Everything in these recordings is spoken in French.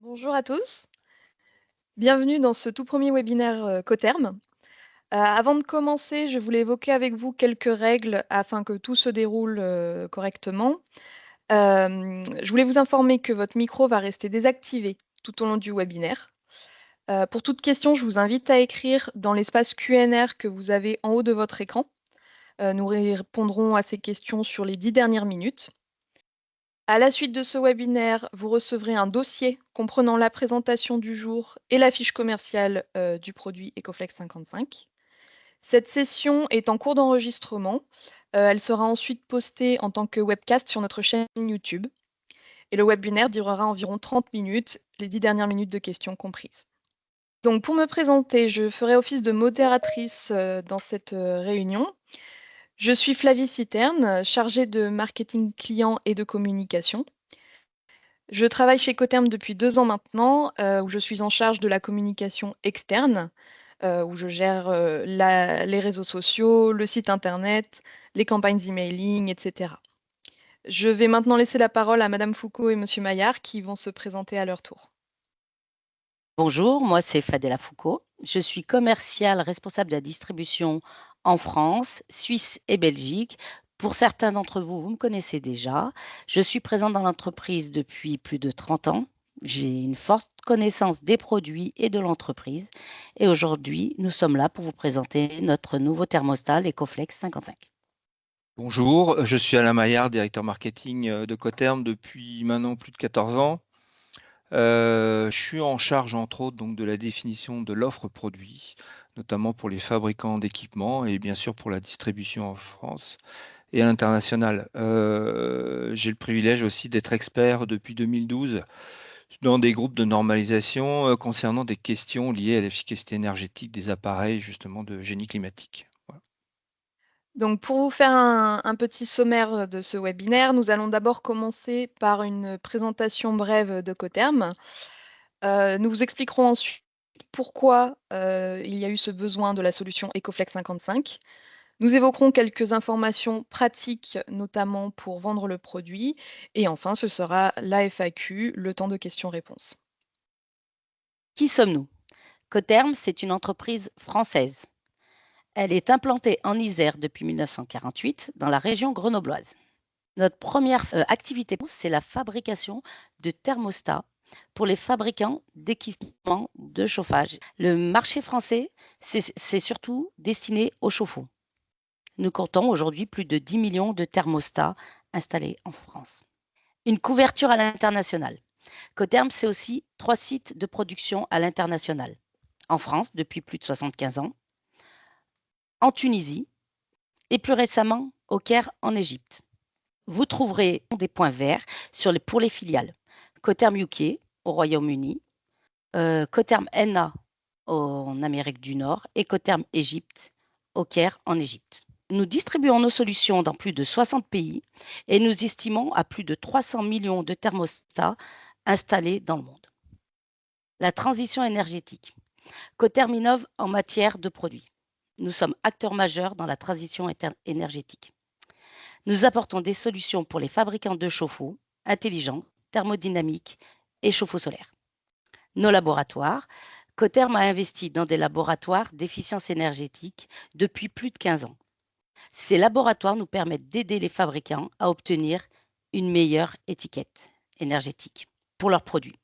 Bonjour à tous, bienvenue dans ce tout premier webinaire Coterm. Avant de commencer, je voulais évoquer avec vous quelques règles afin que tout se déroule correctement. Je voulais vous informer que votre micro va rester désactivé tout au long du webinaire. Pour toute question, je vous invite à écrire dans l'espace Q&R que vous avez en haut de votre écran. Nous répondrons à ces questions sur les 10 dernières minutes. À la suite de ce webinaire, vous recevrez un dossier comprenant la présentation du jour et la fiche commerciale du produit Ecoflex 55. Cette session est en cours d'enregistrement. Elle sera ensuite postée en tant que webcast sur notre chaîne YouTube. Et le webinaire durera environ 30 minutes, les 10 dernières minutes de questions comprises. Donc pour me présenter, je ferai office de modératrice dans cette réunion. Je suis Flavie Citerne, chargée de marketing client et de communication. Je travaille chez Coterm depuis 2 ans maintenant, où je suis en charge de la communication externe, où je gère, les réseaux sociaux, le site internet, les campagnes emailing, et cetera. Je vais maintenant laisser la parole à madame Foucault et monsieur Maillard qui vont se présenter à leur tour. Bonjour, moi c'est Fadela Foucault. Je suis commerciale responsable de la distribution en France, Suisse et Belgique. Pour certains d'entre vous, vous me connaissez déjà. Je suis présente dans l'entreprise depuis plus de 30 ans. J'ai une forte connaissance des produits et de l'entreprise. Et aujourd'hui, nous sommes là pour vous présenter notre nouveau thermostat, l'Ecoflex 55. Bonjour, je suis Alain Maillard, directeur marketing de Coterm depuis maintenant plus de 14 ans. Je suis en charge entre autres donc de la définition de l'offre produit, notamment pour les fabricants d'équipements et bien sûr pour la distribution en France et à l'international. J'ai le privilège aussi d'être expert depuis 2012 dans des groupes de normalisation concernant des questions liées à l'efficacité énergétique des appareils justement de génie climatique. Voilà. Donc pour vous faire un petit sommaire de ce webinaire, nous allons d'abord commencer par une présentation brève de Coterm. Nous vous expliquerons ensuite pourquoi, il y a eu ce besoin de la solution Ecoflex 55. Nous évoquerons quelques informations pratiques, notamment pour vendre le produit et enfin ce sera la FAQ, le temps de questions-réponses. Qui sommes-nous? Coterm, c'est une entreprise française. Elle est implantée en Isère depuis 1948 dans la région grenobloise. Notre première activité, c'est la fabrication de thermostats pour les fabricants d'équipements de chauffage. Le marché français, c'est surtout destiné aux chauffe-eau. Nous comptons aujourd'hui plus de 10 millions de thermostats installés en France. Une couverture à l'international. Coterm, c'est aussi 3 sites de production à l'international. En France, depuis plus de 75 ans, en Tunisie et plus récemment au Caire en Égypte. Vous trouverez des points verts pour les filiales. Coterm UK au Royaume-Uni, Coterm NA en Amérique du Nord et Coterm Égypte au Caire en Égypte. Nous distribuons nos solutions dans plus de 60 pays et nous estimons à plus de 300 millions de thermostats installés dans le monde. La transition énergétique. Coterm innove en matière de produits. Nous sommes acteurs majeurs dans la transition énergétique. Nous apportons des solutions pour les fabricants de chauffe-eau intelligents, thermodynamiques et chauffe-eau solaires. Nos laboratoires. Coterm a investi dans des laboratoires d'efficience énergétique depuis plus de 15 ans. Ces laboratoires nous permettent d'aider les fabricants à obtenir une meilleure étiquette énergétique pour leurs produits.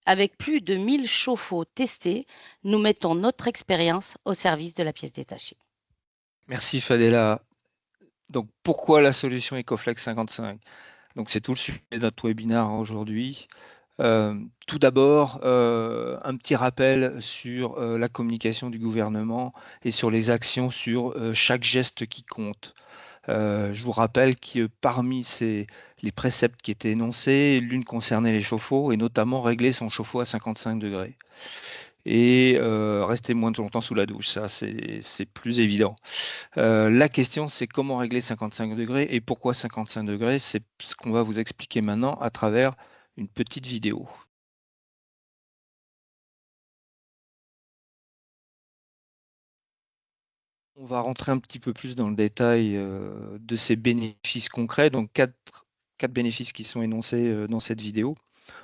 Avec plus de 1000 chauffe-eau testés, nous mettons notre expérience au service de la pièce détachée. Merci Fadela. Donc, pourquoi la solution Ecoflex 55? Donc, c'est tout le sujet de notre webinaire aujourd'hui. Tout d'abord, un petit rappel sur la communication du gouvernement et sur les actions sur chaque geste qui compte. Je vous rappelle que parmi les préceptes qui étaient énoncés, l'une concernait les chauffe-eau et notamment régler son chauffe-eau à 55 degrés. Et rester moins de longtemps sous la douche, ça c'est plus évident. La question, c'est comment régler 55 degrés et pourquoi 55 degrés? C'est ce qu'on va vous expliquer maintenant à travers une petite vidéo. On va rentrer un petit peu plus dans le détail de ces bénéfices concrets. Donc, quatre bénéfices qui sont énoncés dans cette vidéo.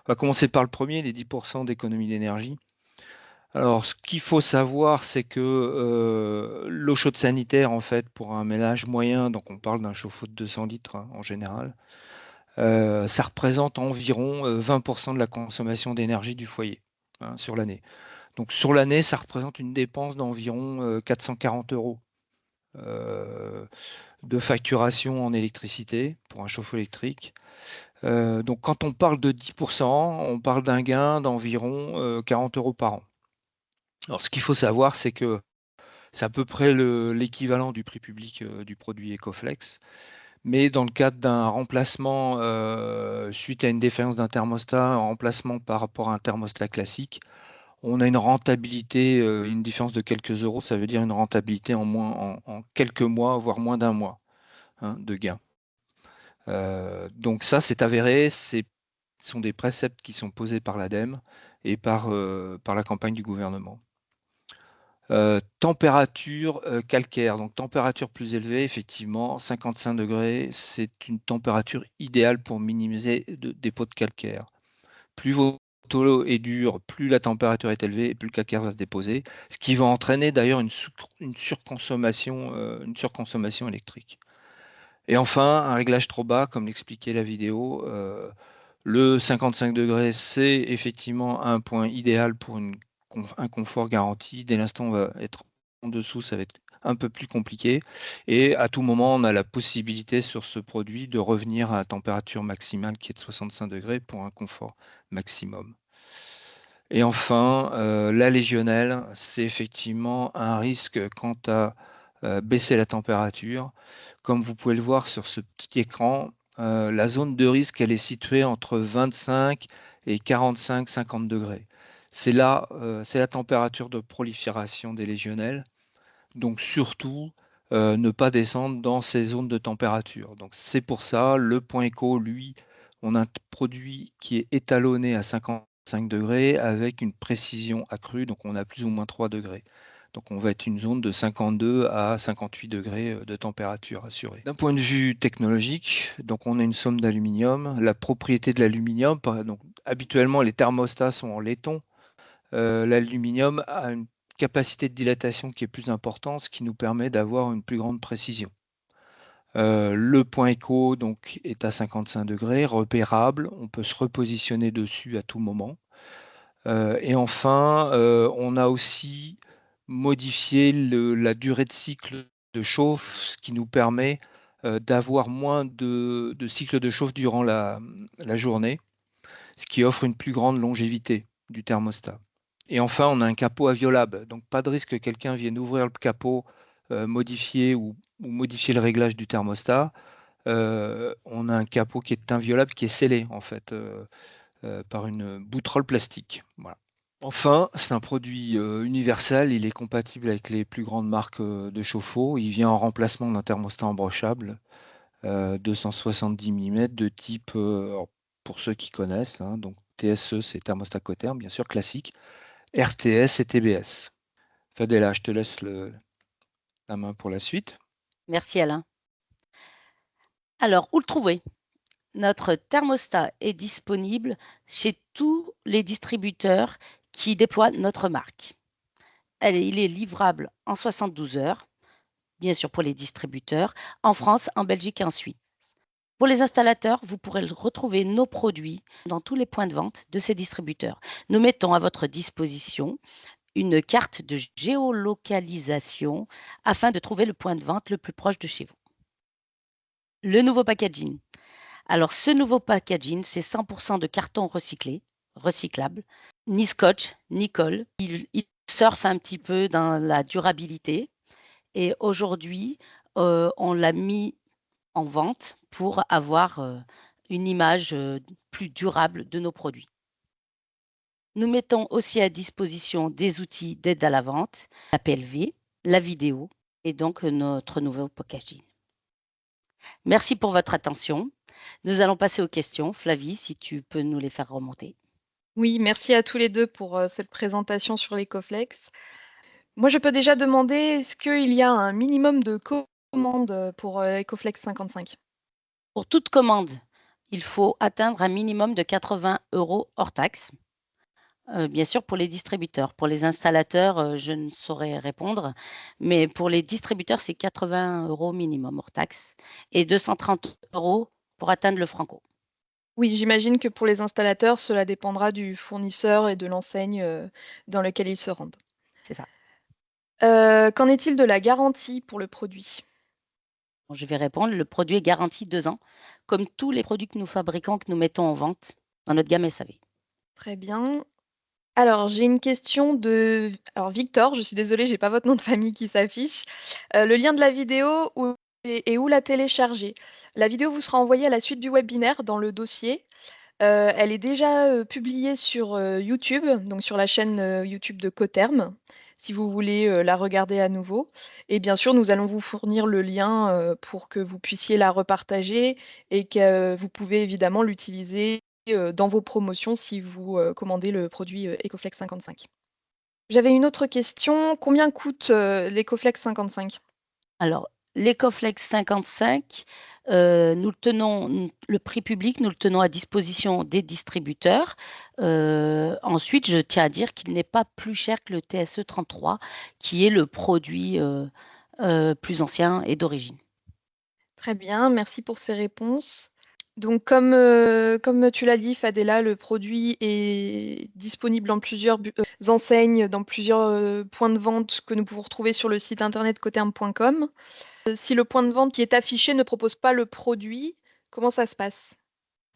On va commencer par le premier, les 10% d'économie d'énergie. Alors, ce qu'il faut savoir, c'est que l'eau chaude sanitaire, en fait, pour un ménage moyen, donc on parle d'un chauffe-eau de 200 litres en général, ça représente environ 20% de la consommation d'énergie du foyer sur l'année. Donc sur l'année, ça représente une dépense d'environ 440 euros de facturation en électricité pour un chauffe-eau électrique. Donc quand on parle de 10%, on parle d'un gain d'environ 40 euros par an. Alors ce qu'il faut savoir, c'est que c'est à peu près l'équivalent du prix public du produit Ecoflex. Mais dans le cadre d'un remplacement suite à une défaillance d'un thermostat, un remplacement par rapport à un thermostat classique, on a une rentabilité, une différence de quelques euros, ça veut dire une rentabilité en quelques mois, voire moins d'un mois de gain. Donc ça, c'est avéré, ce sont des préceptes qui sont posés par l'ADEME et par la campagne du gouvernement. Température calcaire, donc température plus élevée, effectivement, 55 degrés, c'est une température idéale pour minimiser des dépôts de calcaire. Plus votre eau est dure, plus la température est élevée et plus le calcaire va se déposer, ce qui va entraîner d'ailleurs une surconsommation électrique. Et enfin, un réglage trop bas, comme l'expliquait la vidéo, le 55 degrés, c'est effectivement un point idéal pour un confort garanti. Dès l'instant où on va être en dessous, ça va être un peu plus compliqué. Et à tout moment, on a la possibilité sur ce produit de revenir à la température maximale qui est de 65 degrés pour un confort maximum. Et enfin, la légionnelle, c'est effectivement un risque quant à baisser la température. Comme vous pouvez le voir sur ce petit écran, la zone de risque, elle est située entre 25 et 45-50 degrés. C'est là, c'est la température de prolifération des légionnelles. Donc surtout, ne pas descendre dans ces zones de température. Donc c'est pour ça, le point éco, lui, on a un produit qui est étalonné à 55 degrés avec une précision accrue, donc on a plus ou moins 3 degrés. Donc on va être une zone de 52 à 58 degrés de température assurée. D'un point de vue technologique, donc on a une somme d'aluminium. La propriété de l'aluminium, donc habituellement les thermostats sont en laiton. L'aluminium a une capacité de dilatation qui est plus importante, ce qui nous permet d'avoir une plus grande précision. Le point écho donc, est à 55 degrés, repérable, on peut se repositionner dessus à tout moment. Et enfin, on a aussi modifié la durée de cycle de chauffe, ce qui nous permet d'avoir moins de cycles de chauffe durant la journée, ce qui offre une plus grande longévité du thermostat. Et enfin, on a un capot inviolable, donc pas de risque que quelqu'un vienne ouvrir le capot, modifier ou modifier le réglage du thermostat. On a un capot qui est inviolable, qui est scellé en fait par une bouterolle plastique. Voilà. Enfin, c'est un produit universel, il est compatible avec les plus grandes marques de chauffe-eau. Il vient en remplacement d'un thermostat embranchable 270 mm de type, pour ceux qui connaissent, donc TSE, c'est thermostat Cotherm, bien sûr, classique, RTS et TBS. Fadela, je te laisse la main pour la suite. Merci Alain. Alors, où le trouver? Notre thermostat est disponible chez tous les distributeurs qui déploient notre marque. Il est livrable en 72 heures, bien sûr pour les distributeurs, en France, en Belgique et en Suisse. Pour les installateurs, vous pourrez retrouver nos produits dans tous les points de vente de ces distributeurs. Nous mettons à votre disposition une carte de géolocalisation afin de trouver le point de vente le plus proche de chez vous. Le nouveau packaging. Alors, ce nouveau packaging, c'est 100% de carton recyclable, ni scotch, ni colle. Il surfe un petit peu dans la durabilité. Et aujourd'hui, on l'a mis en vente pour avoir une image plus durable de nos produits. Nous mettons aussi à disposition des outils d'aide à la vente, la PLV, la vidéo et donc notre nouveau packaging. Merci pour votre attention. Nous allons passer aux questions. Flavie, si tu peux nous les faire remonter. Oui, merci à tous les 2 pour, cette présentation sur l'Ecoflex. Moi, je peux déjà demander, est-ce qu'il y a un minimum de commandes, pour, Ecoflex 55? Pour toute commande Il faut atteindre un minimum de 80 € hors taxe. Bien sûr pour les distributeurs. Pour les installateurs, je ne saurais répondre, mais pour les distributeurs, c'est 80 € minimum hors taxe et 230 € pour atteindre le franco. Oui, j'imagine que pour les installateurs, cela dépendra du fournisseur et de l'enseigne, dans lequel ils se rendent. C'est ça. Qu'en est-il de la garantie pour le produit? Bon, je vais répondre, le produit est garanti 2 ans, comme tous les produits que nous fabriquons, que nous mettons en vente dans notre gamme SAV. Très bien. Alors, j'ai une question de Victor, je suis désolée, j'ai pas votre nom de famille qui s'affiche. Le lien de la vidéo et où la télécharger? La vidéo vous sera envoyée à la suite du webinaire dans le dossier. Elle est déjà, publiée sur, YouTube, donc sur la chaîne, YouTube de Coterm, si vous voulez, la regarder à nouveau et bien sûr, nous allons vous fournir le lien, pour que vous puissiez la repartager et que vous pouvez évidemment l'utiliser, dans vos promotions si vous, commandez le produit, Ecoflex 55. J'avais une autre question, combien coûte, l'Ecoflex 55? Alors, l'Ecoflex 55, nous le tenons le prix public, nous le tenons à disposition des distributeurs. Ensuite, je tiens à dire qu'il n'est pas plus cher que le TSE 33, qui est le produit, plus ancien et d'origine. Très bien, merci pour ces réponses. Donc comme tu l'as dit Fadela, le produit est disponible dans plusieurs enseignes, dans plusieurs, points de vente que nous pouvons retrouver sur le site internet coterm.com. Si le point de vente qui est affiché ne propose pas le produit, comment ça se passe?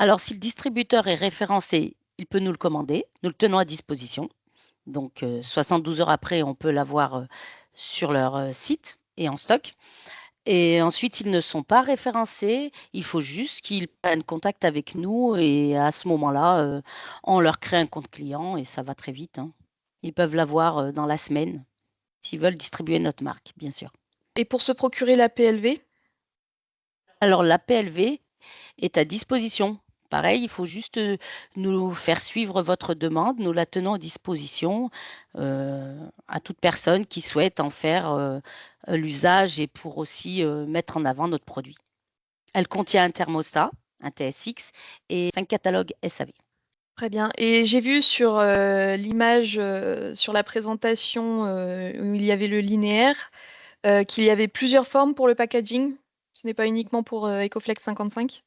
Alors si le distributeur est référencé, il peut nous le commander, nous le tenons à disposition. Donc 72 heures après, on peut l'avoir, sur leur, site et en stock. Et ensuite, s'ils ne sont pas référencés, il faut juste qu'ils prennent contact avec nous et à ce moment-là, on leur crée un compte client et ça va très vite, hein. Ils peuvent l'avoir, dans la semaine, s'ils veulent distribuer notre marque, bien sûr. Et pour se procurer la PLV? Alors la PLV est à disposition. Pareil, il faut juste, nous faire suivre votre demande. Nous la tenons à disposition, à toute personne qui souhaite en faire, l'usage et pour aussi, mettre en avant notre produit. Elle contient un thermostat, un TSX et 5 catalogues SAV. Très bien et j'ai vu sur, l'image, sur la présentation, où il y avait le linéaire, qu'il y avait plusieurs formes pour le packaging? Ce n'est pas uniquement pour, Ecoflex 55?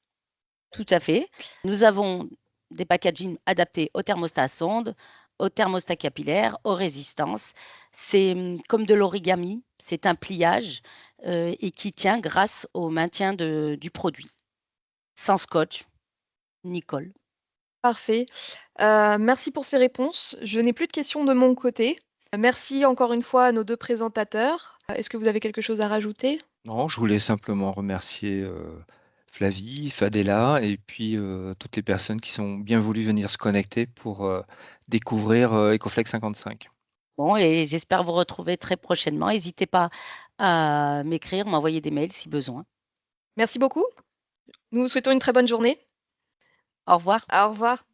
Tout à fait. Nous avons des packagings adaptés au thermostat à sonde, au thermostat capillaire, aux résistances. C'est, comme de l'origami, c'est un pliage, et qui tient grâce au maintien du produit. Sans scotch ni colle. Parfait. Merci pour ces réponses. Je n'ai plus de questions de mon côté. Merci encore une fois à nos 2 présentateurs. Est-ce que vous avez quelque chose à rajouter? Non, je voulais simplement remercier, Flavie, Fadela et puis, toutes les personnes qui sont bien voulu venir se connecter pour, découvrir, Ecoflex 55. Bon et j'espère vous retrouver très prochainement. N'hésitez pas à m'écrire, m'envoyer des mails si besoin. Merci beaucoup. Nous vous souhaitons une très bonne journée. Au revoir. Au revoir.